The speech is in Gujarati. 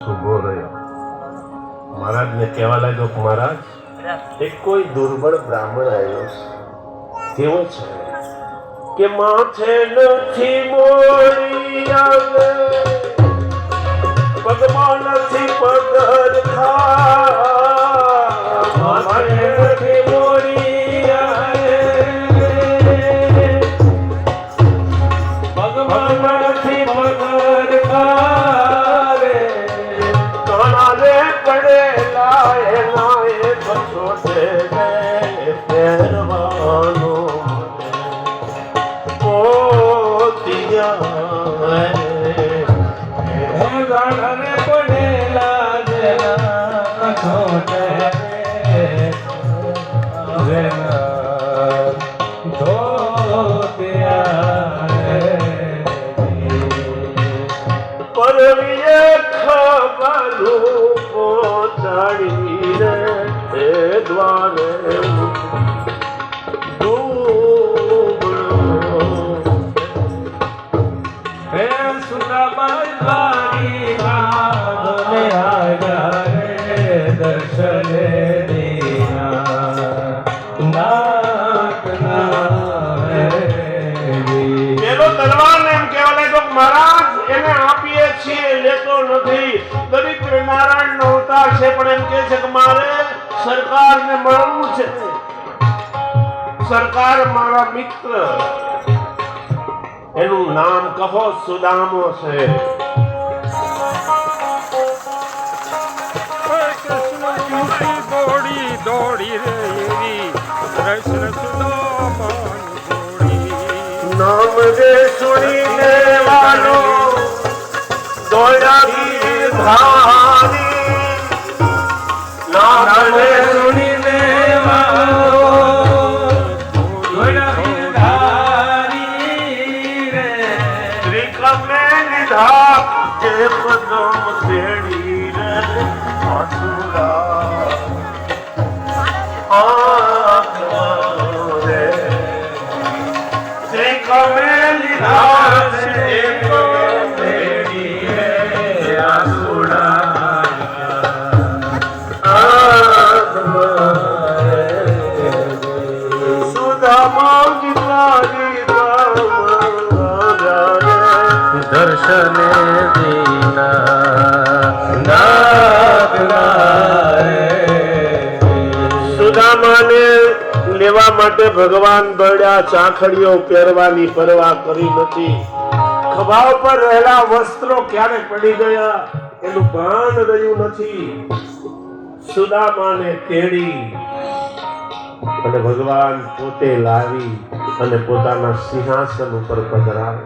ઉભો રહ્યો. મહારાજને કહેવા લાગ્યો કે મહારાજ, એક કોઈ દુર્બળ બ્રાહ્મણ આવ્યો છે. કેવો છે કે માથે નથી મોડી આવે, પગમાં નથી પગરખા, માથે નથી મોડી આવે, પગમાં નથી પગરખા, પડેલા એના એ છોટે પહેરવાનો પોતિયા પડેલા જેના છોટે પરવીએ ખબરું પહોંચાડી રે એ દ્વારે હે સુદામાઈ દ્વારી ગાને આવ્યા રે દર્શને દીના નાથ પેલો તલવારને એમ કહેવા લાગ્યો મહારાજ એને આપીએ છીએ લેતો નથી, દરિદ્ર નારાયણ નો અવતાર છે, પણ એમ કહે છે કે મારે સરકારને મળવું છે. સરકાર મારા મિત્ર, એનું નામ કહો સુદામો છે. દોડી દોડી રે એવી કૃષ્ણ સુદામાની જોડી, નામ રે સુણીને વાલો દોડ્યા ગીરધારી, નામ રે સુણીને વાલો દોડ્યા ગીરધારી રે, ત્રિકમે લીધા જે પદમ તેડી રે આસુરા રે, ત્રિકમે લીધા જે પદમ તેડી રે આસુરા સુદામા ગીતાજી દર્શને દીના સુદામાને લેવા માટે ભગવાન દોડ્યા. ચાખડીઓ પહેરવાની પરવા કરી નથી, ખભા પર રહેલા વસ્ત્રો ક્યારે પડી ગયા એનું ભાન રહ્યું નથી. સુદામાને તેડી અને ભગવાન પોતે લાવી અને પોતાના સિંહાસન ઉપર પધરાવે.